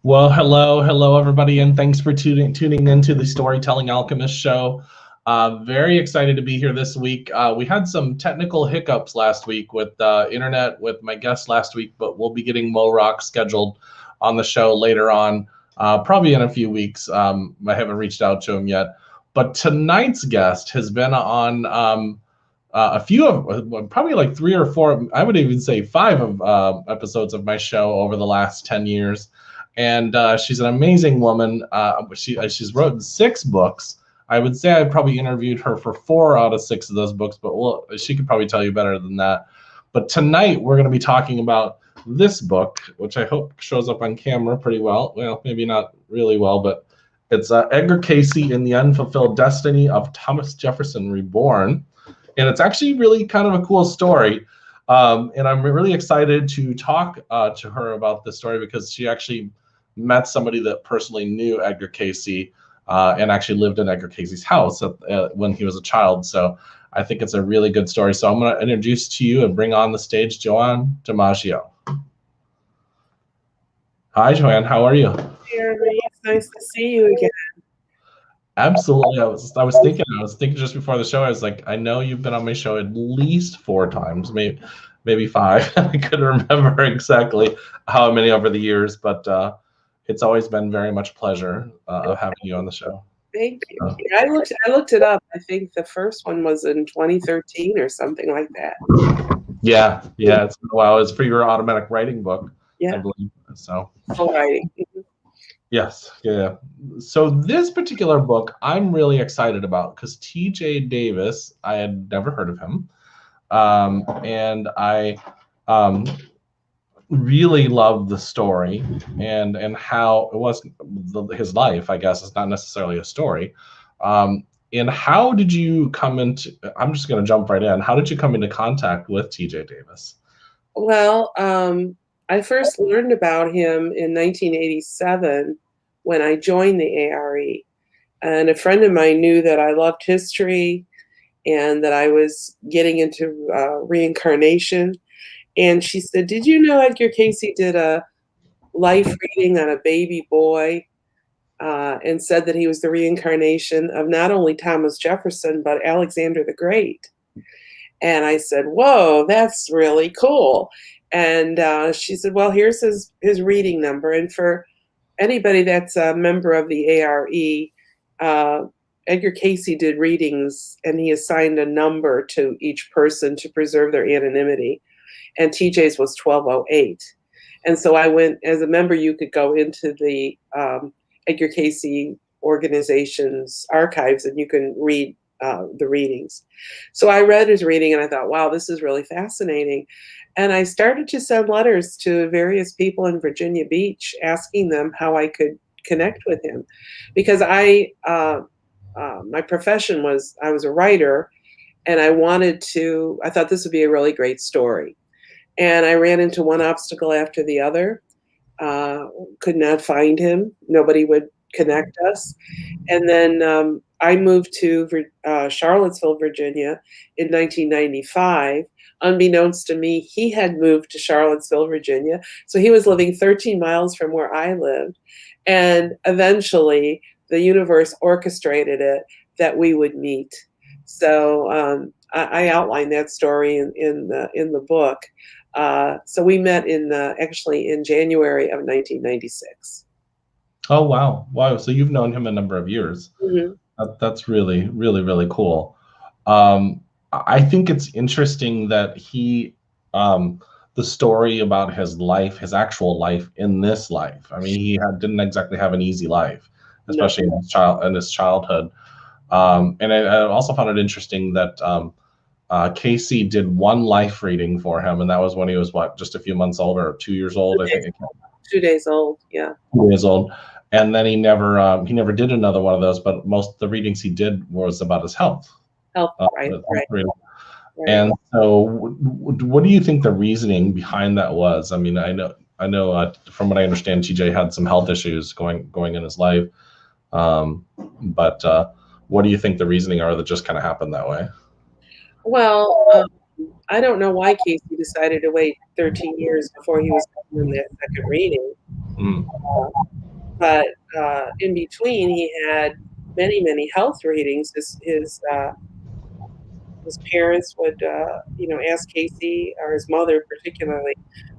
Well, hello, everybody, and thanks for tuning into the Storytelling Alchemist show. Very excited to be here this week. We had some technical hiccups last week with internet with my guest last week, but we'll be getting Mo Rock scheduled on the show later on, probably in a few weeks. I haven't reached out to him yet, but tonight's guest has been on a few of probably like 3 or 4, I would even say 5 of episodes of my show over the last 10 years. And she's an amazing woman. She's written 6 books. I would say I probably interviewed her for 4 out of 6 of those books, but she could probably tell you better than that. But tonight we're going to be talking about this book, which I hope shows up on camera pretty well. Well, maybe not really well, but it's Edgar Cayce in the Unfulfilled Destiny of Thomas Jefferson Reborn. And it's actually really kind of a cool story. And I'm really excited to talk to her about this story because she actually met somebody that personally knew Edgar Cayce and actually lived in Edgar Cayce's house when he was a child. So I think it's a really good story. So I'm going to introduce to you and bring on the stage Joanne DiMaggio. Hi, Joanne. How are you? Jeremy, it's nice to see you again. Absolutely. I was thinking just before the show, I was like, I know you've been on my show at least 4 times, maybe 5. I couldn't remember exactly how many over the years, but it's always been very much a pleasure of having you on the show. Thank you. I looked it up. I think the first one was in 2013 or something like that. Yeah. It's been a while. It's for your automatic writing book, yeah. I believe. So. Full writing. Yes. Yeah. So this particular book I'm really excited about because T.J. Davis, I had never heard of him. And I really loved the story and how it was his life, I guess. It's not necessarily a story. And how did you come into, I'm just going to jump right in. How did you come into contact with T.J. Davis? Well, I first learned about him in 1987 when I joined the ARE. And a friend of mine knew that I loved history and that I was getting into reincarnation. And she said, did you know Edgar Cayce did a life reading on a baby boy and said that he was the reincarnation of not only Thomas Jefferson, but Alexander the Great? And I said, whoa, that's really cool. And she said, well, here's his reading number. And for anybody that's a member of the ARE, Edgar Cayce did readings and he assigned a number to each person to preserve their anonymity. And TJ's was 1208. And so I went, as a member, you could go into the Edgar Cayce organization's archives and you can read the readings. So I read his reading and I thought, wow, this is really fascinating. And I started to send letters to various people in Virginia Beach asking them how I could connect with him. Because my profession was, I was a writer and I thought this would be a really great story. And I ran into one obstacle after the other, could not find him. Nobody would connect us. And then I moved to Charlottesville, Virginia in 1995. Unbeknownst to me, he had moved to Charlottesville, Virginia. So he was living 13 miles from where I lived. And eventually the universe orchestrated it that we would meet. So I outlined that story in the book. So we met actually in January of 1996. Oh, wow. So you've known him a number of years. Mm-hmm. That's really, really, really cool. I think it's interesting that the story about his life, his actual life in this life. I mean, he didn't exactly have an easy life, especially in his childhood. And I also found it interesting that Cayce did one life reading for him, and that was when he was just a few months old or 2 years old. 2 days old, yeah. 2 days old. And then he never did another one of those, but most of the readings he did was about his health. Right. And so what do you think the reasoning behind that was? I mean, I know from what I understand, TJ had some health issues going in his life. But what do you think the reasoning are that just kind of happened that way? Well, I don't know why Cayce decided to wait 13 years before he was doing that second reading. Mm. But in between, he had many health readings. His parents would, ask Casey, or his mother particularly,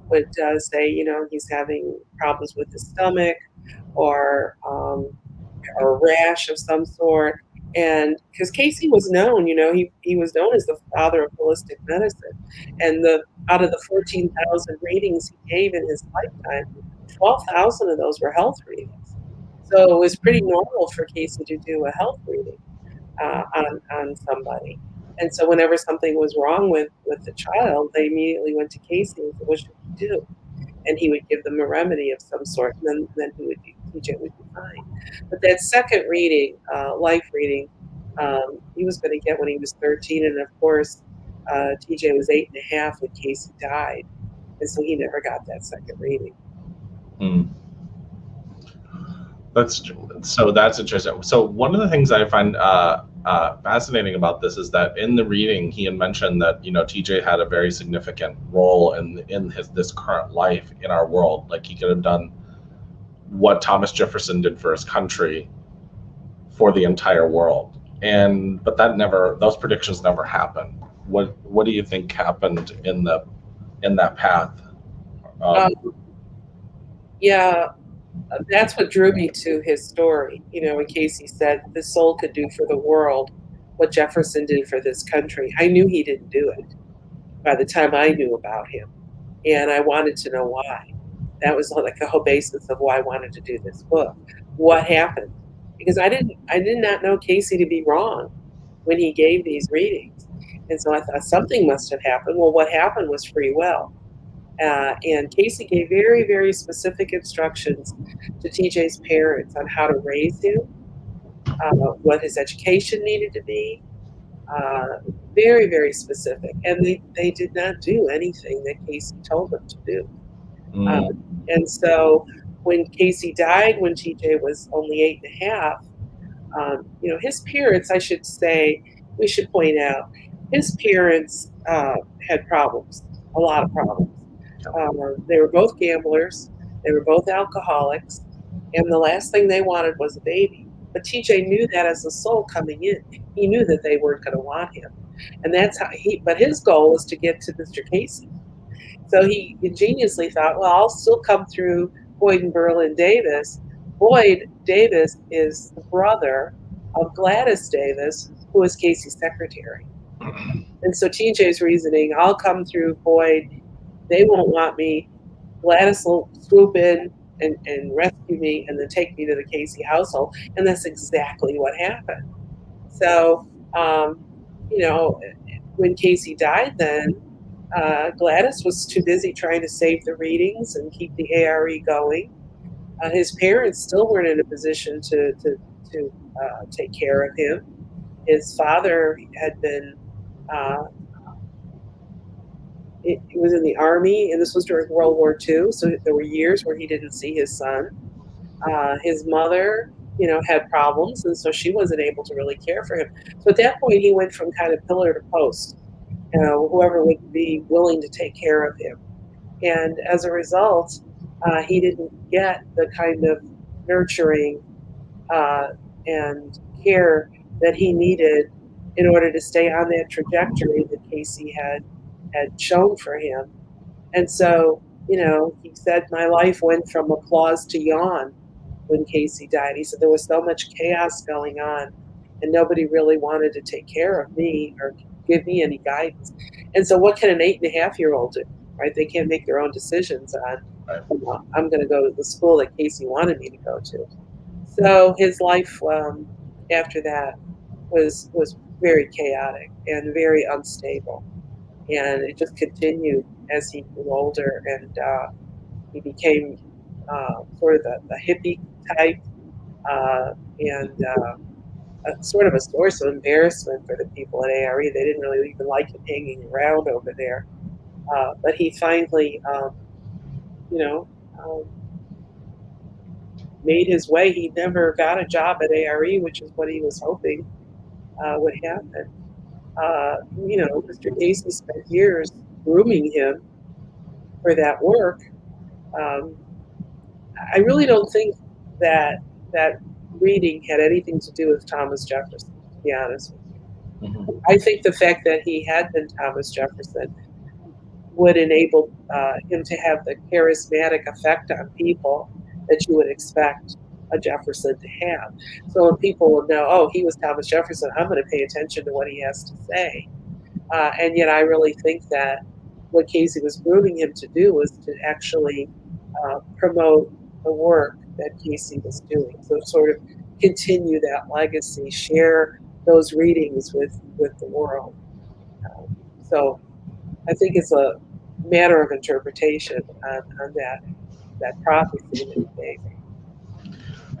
would say, he's having problems with his stomach, or a rash of some sort. And because Casey was known, he was known as the father of holistic medicine. And out of the 14,000 readings he gave in his lifetime, 12,000 of those were health readings. So it was pretty normal for Casey to do a health reading on somebody. And so whenever something was wrong with the child, they immediately went to Casey and said, "What should we do?" And he would give them a remedy of some sort, and then TJ would be fine. But that second reading, life reading, he was going to get when he was 13, and of course, TJ was 8.5 when Casey died, and so he never got that second reading. Mm. That's interesting. So one of the things I find fascinating about this is that in the reading he had mentioned that TJ had a very significant role in this current life in our world. Like he could have done what Thomas Jefferson did for his country for the entire world, but those predictions never happened. What do you think happened in that path? Yeah. That's what drew me to his story. When Casey said the soul could do for the world what Jefferson did for this country, I knew he didn't do it by the time I knew about him. And I wanted to know why. That was like the whole basis of why I wanted to do this book. What happened? Because I did not know Casey to be wrong when he gave these readings. And so I thought something must have happened. Well, what happened was free will. And Casey gave very specific instructions to TJ's parents on how to raise him, what his education needed to be, very specific. And they did not do anything that Casey told them to do. And so when Casey died, when TJ was only 8.5, his parents, we should point out, his parents had problems, a lot of problems. They were both gamblers. They were both alcoholics. And the last thing they wanted was a baby. But TJ knew that as a soul coming in. He knew that they weren't going to want him. And that's but his goal was to get to Mr. Cayce. So he ingeniously thought, well, I'll still come through Boyd and Berlin Davis. Boyd Davis is the brother of Gladys Davis, who was Casey's secretary. And so TJ's reasoning, I'll come through Boyd. They won't want me. Gladys will swoop in and rescue me and then take me to the Cayce household. And that's exactly what happened. So, when Casey died then, Gladys was too busy trying to save the readings and keep the ARE going. His parents still weren't in a position to take care of him. His father had been he was in the Army, and this was during World War II, so there were years where he didn't see his son. His mother, had problems, and so she wasn't able to really care for him. So at that point, he went from kind of pillar to post, whoever would be willing to take care of him. And as a result, he didn't get the kind of nurturing and care that he needed in order to stay on that trajectory that Casey had shown for him. And so, he said, my life went from applause to yawn when Casey died. He said there was so much chaos going on and nobody really wanted to take care of me or give me any guidance. And so what can an 8.5-year-old do, right? They can't make their own decisions on, I'm going to go to the school that Casey wanted me to go to. So his life after that was very chaotic and very unstable. And it just continued as he grew older, and he became sort of the hippie type and sort of a source of embarrassment for the people at ARE. They didn't really even like him hanging around over there. But he finally, made his way. He never got a job at ARE, which is what he was hoping would happen. Mr. Cayce spent years grooming him for that work. I really don't think that that reading had anything to do with Thomas Jefferson, to be honest with you. Mhm. I think the fact that he had been Thomas Jefferson would enable him to have the charismatic effect on people that you would expect a Jefferson to have. So when people will know, oh, he was Thomas Jefferson, I'm going to pay attention to what he has to say. And yet I really think that what Cayce was grooming him to do was to actually promote the work that Cayce was doing. So sort of continue that legacy, share those readings with the world. So I think it's a matter of interpretation on that prophecy that he gave.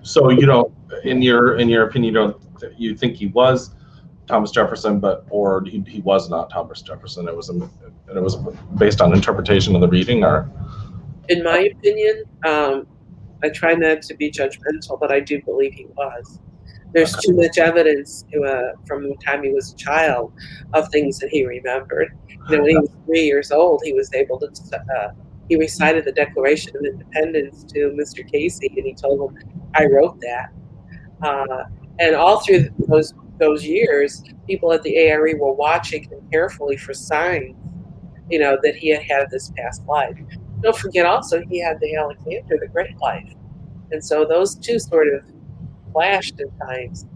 So in your opinion, you think he was Thomas Jefferson, or he was not Thomas Jefferson? It was based on interpretation of the reading, or? In my opinion, I try not to be judgmental, but I do believe he was. There's too much evidence from the time he was a child of things that he remembered. When he was 3 years old, he was able to. He recited the Declaration of Independence to Mr. Cayce, and he told him, "I wrote that." And all through those years, people at the ARE were watching him carefully for signs, that he had this past life. Don't forget, also he had the Alexander the Great life, and so those two sort of clashed at times.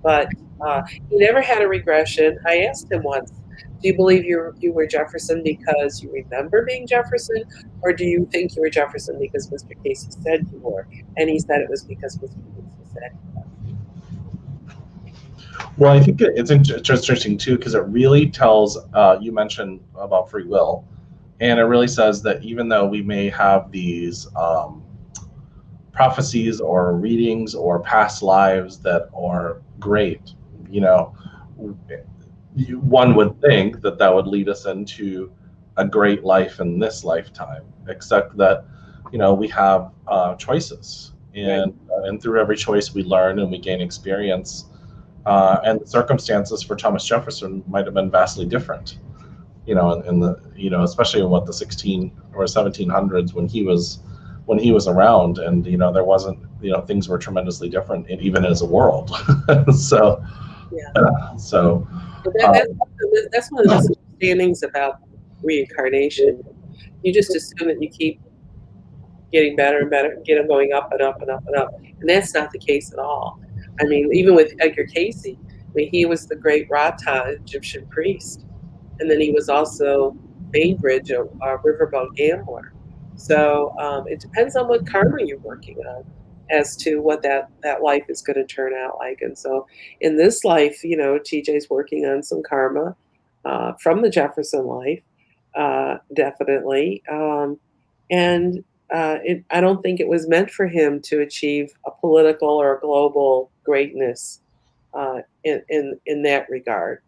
But he never had a regression. I asked him once, do you believe you were Jefferson because you remember being Jefferson, or do you think you were Jefferson because Mr. Cayce said you were? And he said it was because Mr. Cayce said you were. Well, I think it's interesting too, because it really tells, you mentioned about free will, and it really says that even though we may have these prophecies or readings or past lives that are great, one would think that would lead us into a great life in this lifetime, except that we have choices, and through every choice we learn and we gain experience, and the circumstances for Thomas Jefferson might have been vastly different, in the especially in the 16 or 1700s when he was around, and there wasn't, things were tremendously different even as a world. So yeah. So that's one of the misunderstandings about reincarnation. You just assume that you keep getting better and better, get them going up and up and up and up, and that's not the case at all. I mean, even with Edgar Cayce, he was the great Rata Egyptian priest, and then he was also Bainbridge, a riverboat gambler. So it depends on what karma you're working on as to what that life is going to turn out like. And so in this life, TJ's working on some karma from the Jefferson life, definitely. And I don't think it was meant for him to achieve a political or a global greatness in that regard.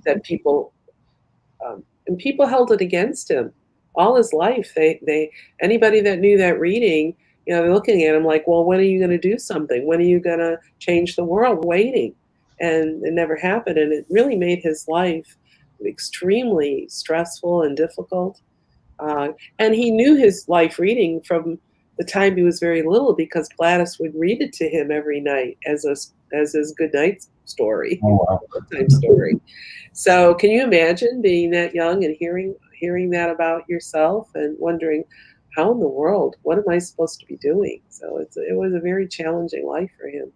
That people and people held it against him all his life. They anybody that knew that reading, they're looking at him like, well, when are you going to do something? When are you going to change the world? Waiting, and it never happened, and it really made his life extremely stressful and difficult. And he knew his life reading from the time he was very little, because Gladys would read it to him every night as his good night story, bedtime story. So can you imagine being that young and hearing that about yourself and wondering, how in the world, what am I supposed to be doing? So it was a very challenging life for him.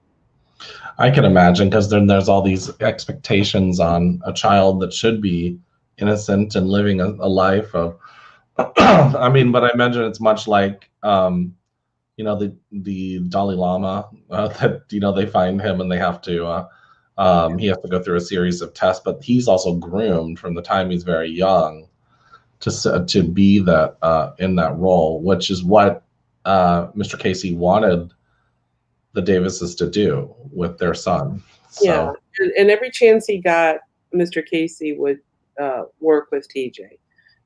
I can imagine, because then there's all these expectations on a child that should be innocent and living a life of I mean, but I imagine it's much like the Dalai Lama, that they find him and they have to he has to go through a series of tests, but he's also groomed from the time he's very young to be that in that role, which is what Mr. Cayce wanted the Davises to do with their son. Yeah, and every chance he got, Mr. Cayce would work with TJ.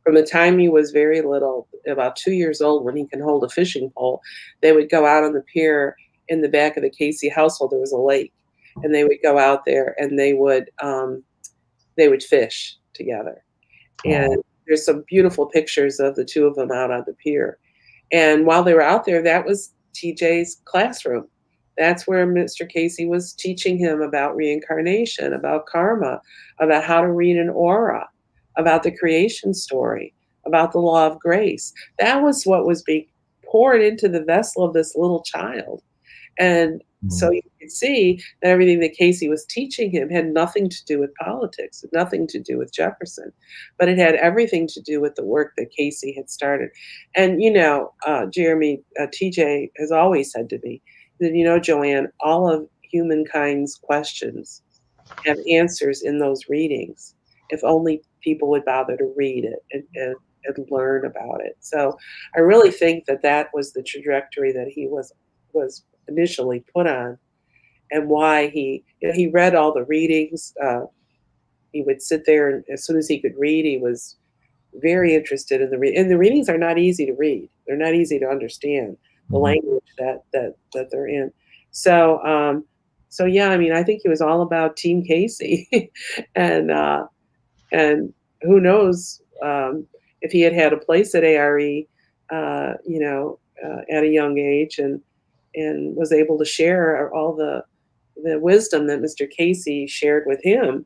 From the time he was very little, about 2 years old, when he can hold a fishing pole, they would go out on the pier in the back of the Cayce household. There was a lake, and they would go out there and they would fish together. And there's some beautiful pictures of the two of them out on the pier. And while they were out there, that was TJ's classroom. That's where Mr. Cayce was teaching him about reincarnation, about karma, about how to read an aura, about the creation story, about the law of grace. That was what was being poured into the vessel of this little child. And so you can see that everything that Cayce was teaching him had nothing to do with politics, nothing to do with Jefferson, but it had everything to do with the work that Cayce had started. And, Jeremy, TJ has always said to me that, Joanne, all of humankind's questions have answers in those readings, if only people would bother to read it and learn about it. So I really think that was the trajectory that he was initially put on, and why he read all the readings. He would sit there, and as soon as he could read, he was very interested in the reading. And the readings are not easy to read. They're not easy to understand the language that they're in. So yeah, I mean, I think he was all about Team Cayce, and who knows if he had a place at ARE, at a young age, and was able to share all the wisdom that Mr. Cayce shared with him.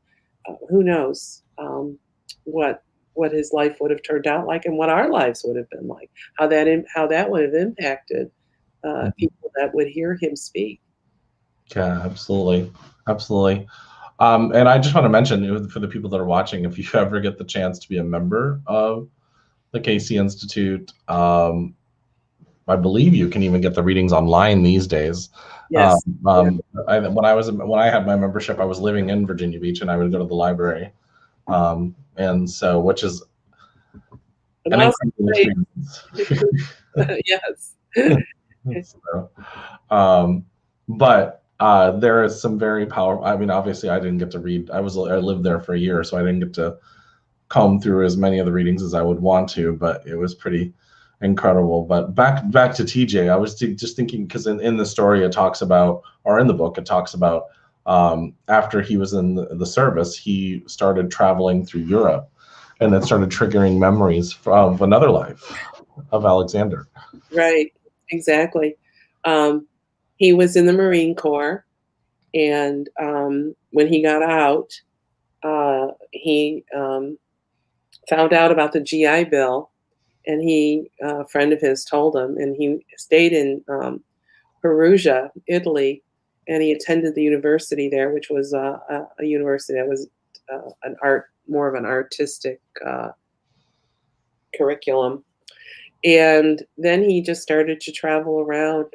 Who knows what his life would have turned out like, and what our lives would have been like, how that would have impacted people that would hear him speak. Yeah, absolutely. Absolutely. And I just want to mention, for the people that are watching, if you ever get the chance to be a member of the Cayce Institute, I believe you can even get the readings online these days. Yes. When I had my membership, I was living in Virginia Beach, and I would go to the library, and so, which is an incredible experience. Yes. So, but there is some very powerful. I mean, obviously, I didn't get to read. I lived there for a year, so I didn't get to comb through as many of the readings as I would want to. But it was pretty incredible. But back to TJ, I was just thinking, because in the story it talks about, or in the book it talks about, after he was in the service, he started traveling through Europe, and then started triggering memories from another life of Alexander. Right, exactly. He was in the Marine Corps, and when he got out, he found out about the GI Bill, and a friend of his told him, and he stayed in Perugia, Italy, and he attended the university there, which was a university that was more of an artistic curriculum. And then he just started to travel around.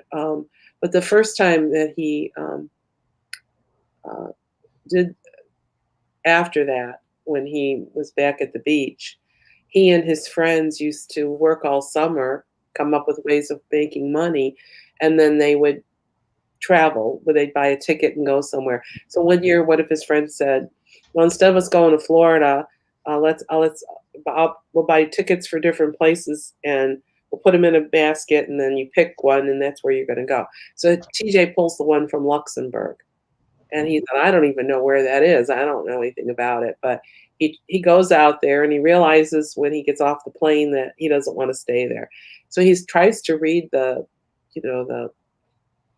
But the first time that he did, after that, when he was back at the beach, he and his friends used to work all summer, come up with ways of making money, and then they would travel, where they'd buy a ticket and go somewhere. So one year, one of his friends said, well, instead of us going to Florida, we'll buy tickets for different places, and we'll put them in a basket, and then you pick one, and that's where you're going to go. So TJ pulls the one from Luxembourg. And he said, I don't even know where that is. I don't know anything about it. But he goes out there, and he realizes when he gets off the plane that he doesn't want to stay there. So he tries to read the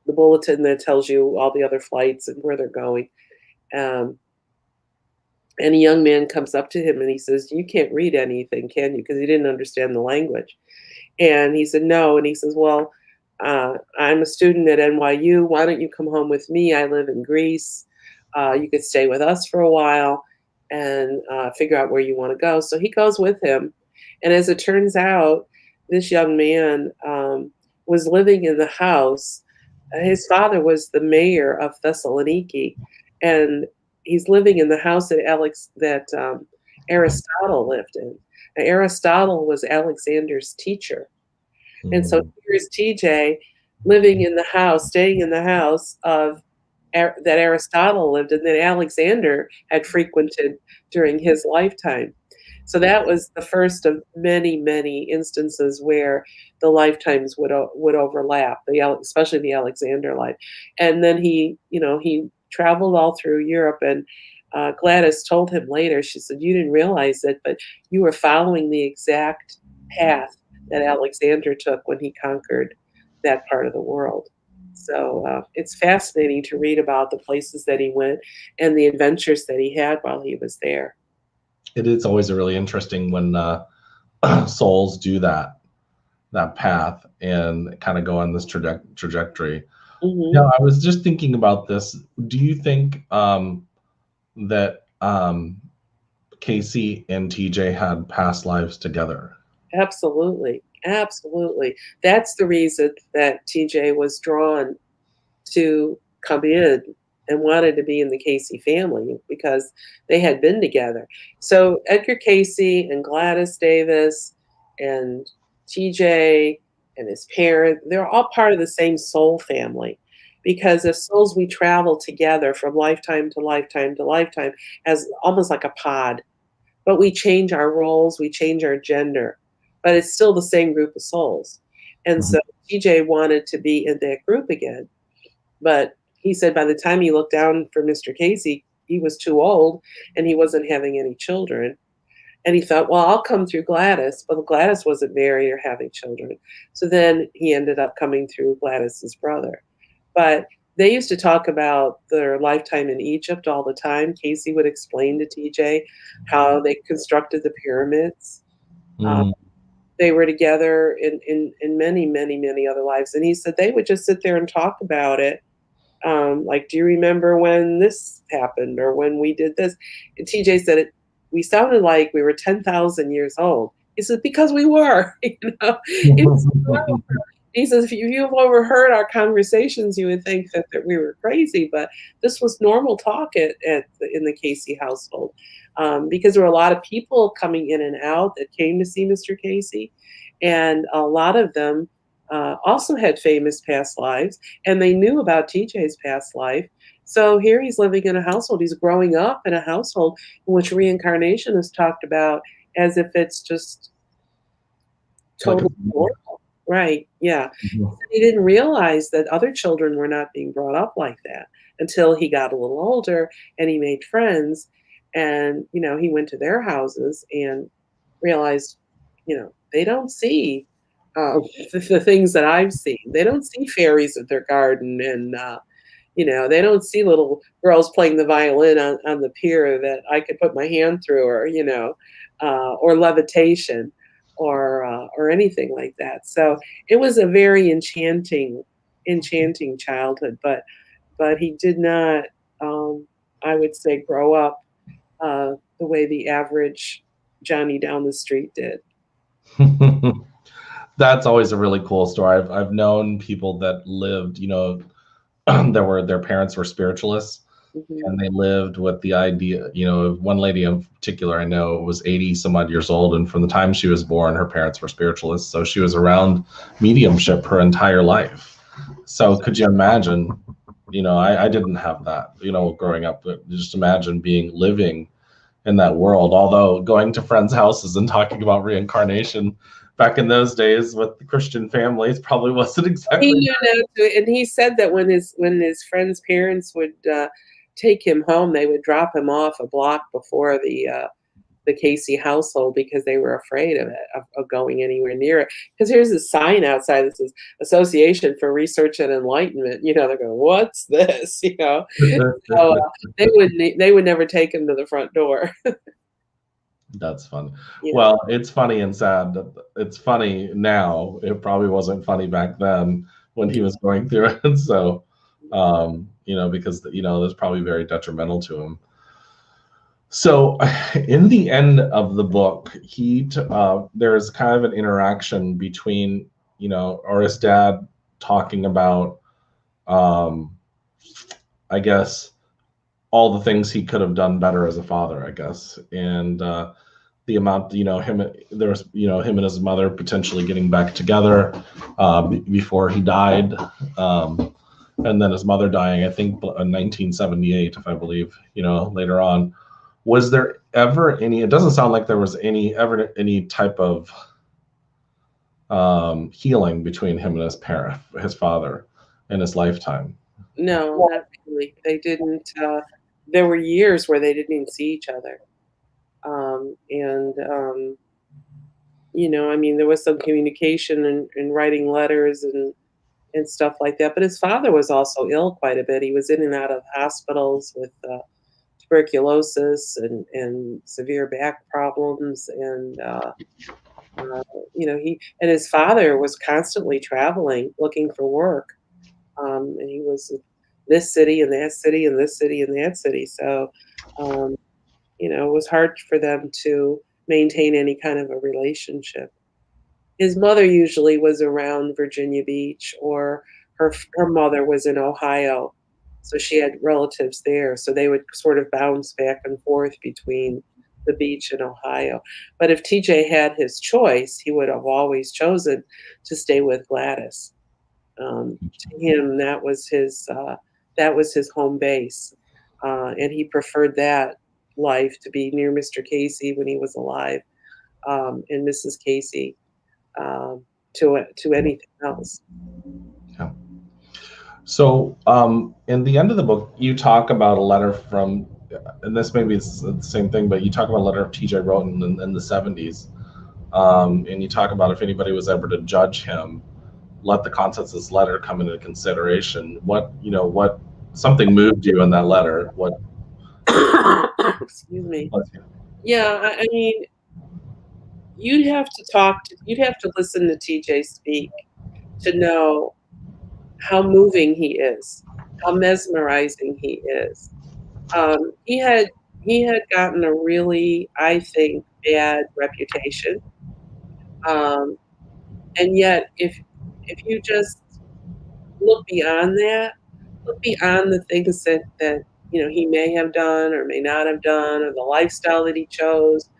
bulletin that tells you all the other flights and where they're going. And a young man comes up to him, and he says, you can't read anything, can you? Because he didn't understand the language. And he said, no. And he says, well, I'm a student at NYU. Why don't you come home with me? I live in Greece. You could stay with us for a while and figure out where you want to go. So he goes with him. And as it turns out, this young man was living in the house. His father was the mayor of Thessaloniki, and he's living in the house that Aristotle lived in. Now, Aristotle was Alexander's teacher. And so here's TJ living in the house, staying in the house that Aristotle lived in, that Alexander had frequented during his lifetime. So that was the first of many, many instances where the lifetimes would overlap, especially the Alexander life. And then he traveled all through Europe, and Gladys told him later, she said, you didn't realize it, but you were following the exact path that Alexander took when he conquered that part of the world. So it's fascinating to read about the places that he went and the adventures that he had while he was there. It is always a really interesting when souls do that path and kind of go on this trajectory. Mm-hmm. Yeah, I was just thinking about this. Do you think that Cayce and TJ had past lives together? Absolutely. Absolutely. That's the reason that TJ was drawn to come in and wanted to be in the Cayce family, because they had been together. So Edgar Cayce and Gladys Davis and TJ and his parents, they're all part of the same soul family, because as souls we travel together from lifetime to lifetime to lifetime as almost like a pod. But we change our roles, we change our gender, but it's still the same group of souls. And so TJ wanted to be in that group again. But he said by the time he looked down for Mr. Cayce, he was too old and he wasn't having any children. And he thought, well, I'll come through Gladys. But Gladys wasn't married or having children. So then he ended up coming through Gladys's brother. But they used to talk about their lifetime in Egypt all the time. Cayce would explain to TJ how they constructed the pyramids. They were together in many, many, many other lives. And he said they would just sit there and talk about it. Like, do you remember when this happened or when we did this? And TJ said we sounded like we were 10,000 years old. He said, because we were, He says, if you've overheard our conversations, you would think that we were crazy, but this was normal talk in the Cayce household, because there were a lot of people coming in and out that came to see Mr. Cayce, and a lot of them also had famous past lives, and they knew about TJ's past life. So here he's living in a household. He's growing up in a household in which reincarnation is talked about as if it's just totally normal. Right, yeah. He didn't realize that other children were not being brought up like that until he got a little older and he made friends, and he went to their houses and realized, they don't see the things that I've seen. They don't see fairies at their garden, and they don't see little girls playing the violin on the pier that I could put my hand through, or levitation, or anything like that. So it was a very enchanting childhood, but he did not, I would say, grow up the way the average Johnny down the street did. That's always a really cool story. I've known people that lived, their parents were spiritualists, and they lived with the idea, one lady in particular I know was 80 some odd years old, and from the time she was born, her parents were spiritualists, so she was around mediumship her entire life. So could you imagine, I didn't have that, growing up, but just imagine living in that world, although going to friends' houses and talking about reincarnation back in those days with the Christian families probably wasn't exactly. And he said that when his friends' parents would take him home, they would drop him off a block before the Cayce household because they were afraid of it, of going anywhere near it. Because here's a sign outside that says Association for Research and Enlightenment. They're going, what's this? So they would never take him to the front door. That's funny. Yeah. Well, it's funny and sad. It's funny now. It probably wasn't funny back then when he was going through it. So, because that's probably very detrimental to him. So, in the end of the book, there's kind of an interaction between, or his dad talking about, I guess, all the things he could have done better as a father, I guess, and the amount, him and his mother potentially getting back together before he died, and then his mother dying, I think, in 1978, if I believe, later on. Was there ever any? It doesn't sound like there was ever any type of healing between him and his father, in his lifetime. No, not really. They didn't. There were years where they didn't even see each other, and you know, I mean, there was some communication and writing letters and stuff like that. But his father was also ill quite a bit. He was in and out of hospitals with tuberculosis and severe back problems. And, uh, you know, and his father was constantly traveling looking for work. And he was in this city and that city and this city and that city. So, um, you know, it was hard for them to maintain any kind of a relationship. His mother usually was around Virginia Beach, or her mother was in Ohio, so she had relatives there, so they would sort of bounce back and forth between the beach and Ohio. But if TJ had his choice, he would have always chosen to stay with Gladys. To him, that was his home base, and he preferred that life to be near Mr. Cayce when he was alive, and Mrs. Cayce, to anything else. Yeah. So, in the end of the book, you talk about a letter from, and this maybe is the same thing, but you talk about a letter TJ wrote in the 70s. And you talk about if anybody was ever to judge him, let the contents of this letter come into consideration. What something moved you in that letter? What? Excuse me. Yeah, I mean, you'd have to listen to TJ speak to know how moving he is, how mesmerizing he is. He had gotten a really, I think, bad reputation, um, and yet if you just look beyond that, look beyond the things that you know he may have done or may not have done, or the lifestyle that he chose,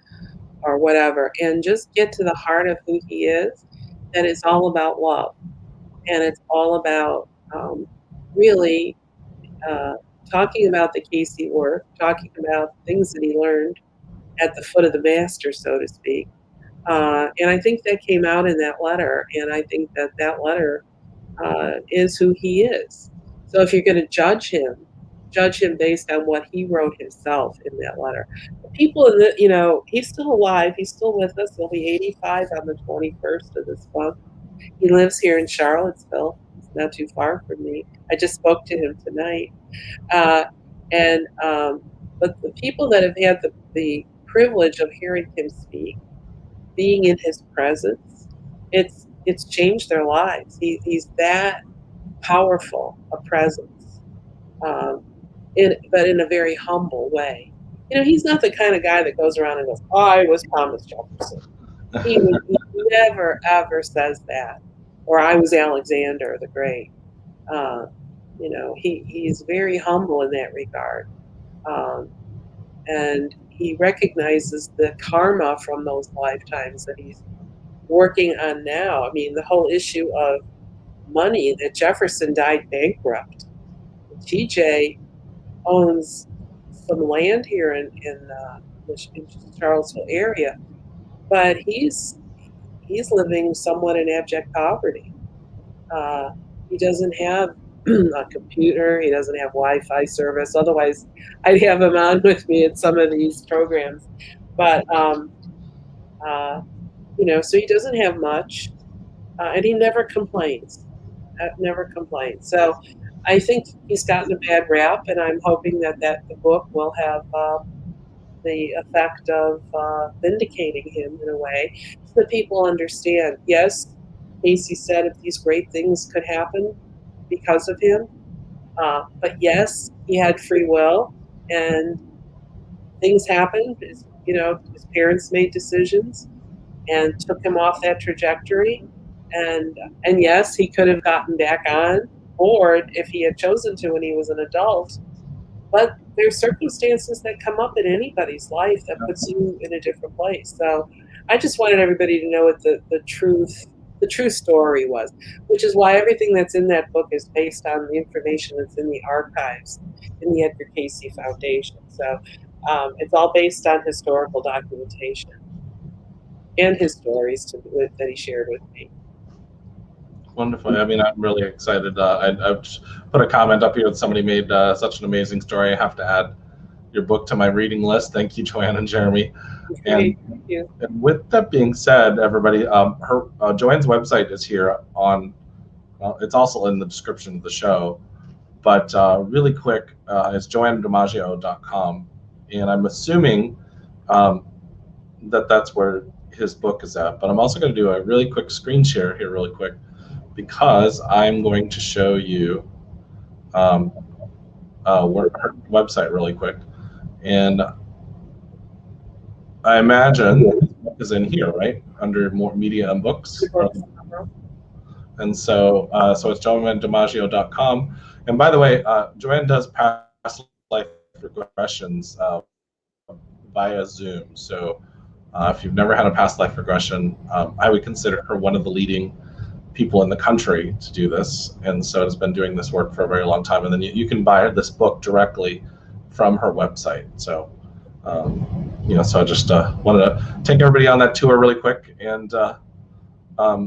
or whatever, and just get to the heart of who he is. That it's all about love, and it's all about really uh, talking about the Cayce work, talking about things that he learned at the foot of the master, so to speak. And I think that came out in that letter, and I think that that letter is who he is. So if you're going to judge him based on what he wrote himself in that letter. The people in the, you know, he's still alive. He's still with us. He'll be 85 on the 21st of this month. He lives here in Charlottesville. It's not too far from me. I just spoke to him tonight. Uh, and but the people that have had the privilege of hearing him speak, being in his presence, it's changed their lives. He's that powerful a presence, um, but in a very humble way. You know, he's not the kind of guy that goes around and goes, "I was Thomas Jefferson." He never ever says that, or "I was Alexander the Great." Uh, you know, he's very humble in that regard, um, and he recognizes the karma from those lifetimes that he's working on now. I mean, the whole issue of money, that Jefferson died bankrupt. TJ owns some land here in Charlottesville area, but he's living somewhat in abject poverty. Uh, he doesn't have a computer. He doesn't have Wi-Fi service. Otherwise, I'd have him on with me at some of these programs. But uh, you know, so he doesn't have much, and he never complains. Never complains. So I think he's gotten a bad rap, and I'm hoping that the book will have the effect of vindicating him in a way, so that people understand. Yes, Casey said if these great things could happen because of him, but yes, he had free will, and things happened. You know, his parents made decisions and took him off that trajectory. And yes, he could have gotten back on board if he had chosen to when he was an adult. But there's circumstances that come up in anybody's life that puts you in a different place. So I just wanted everybody to know what the true story was, which is why everything that's in that book is based on the information that's in the archives in the Edgar Cayce Foundation. So it's all based on historical documentation and his stories that he shared with me. Wonderful. I mean, I'm really excited. I've put a comment up here that somebody made such an amazing story. I have to add your book to my reading list. Thank you, Joanne and Jeremy. Thank you. And with that being said, everybody, Joanne's website is here on. It's also in the description of the show. But really quick, it's joannedimaggio.com, and I'm assuming that that's where his book is at. But I'm also going to do a really quick screen share here really quick, because I'm going to show you her website really quick. And I imagine his book is in here, right? Under more media and books. And so it's joannedimaggio.com. And by the way, Joanne does past life regressions via Zoom. So if you've never had a past life regression, I would consider her one of the leading people in the country to do this. And so has been doing this work for a very long time. And then you can buy this book directly from her website. So, so I just wanted to take everybody on that tour really quick. And I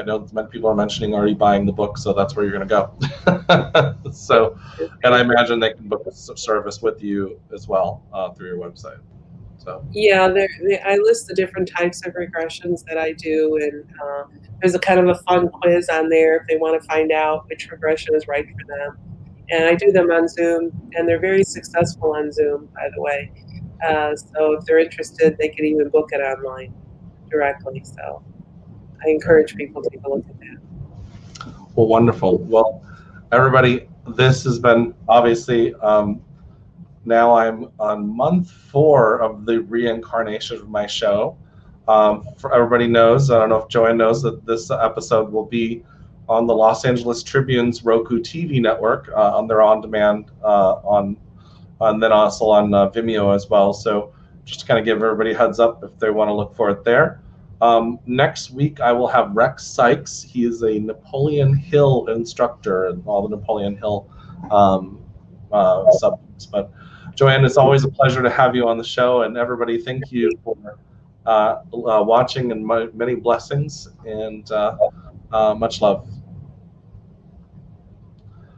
know many people are mentioning already buying the book, so that's where you're going to go. So, and I imagine they can book a service with you as well through your website. So yeah, I list the different types of regressions that I do, and there's a kind of a fun quiz on there if they want to find out which regression is right for them. And I do them on Zoom, and they're very successful on Zoom, by the way. So if they're interested, they can even book it online directly. So I encourage people to take a look at that. Well, wonderful. Well, everybody, this has been obviously, now I'm on month 4 of the reincarnation of my show. For everybody knows, I don't know if Joanne knows, that this episode will be on the Los Angeles Tribune's Roku TV network, on their on-demand, and then also on Vimeo as well. So just to kind of give everybody a heads up if they want to look for it there. Next week, I will have Rex Sykes. He is a Napoleon Hill instructor and all the Napoleon Hill subjects. But Joanne, it's always a pleasure to have you on the show. And everybody, thank you for watching, and many blessings, and much love.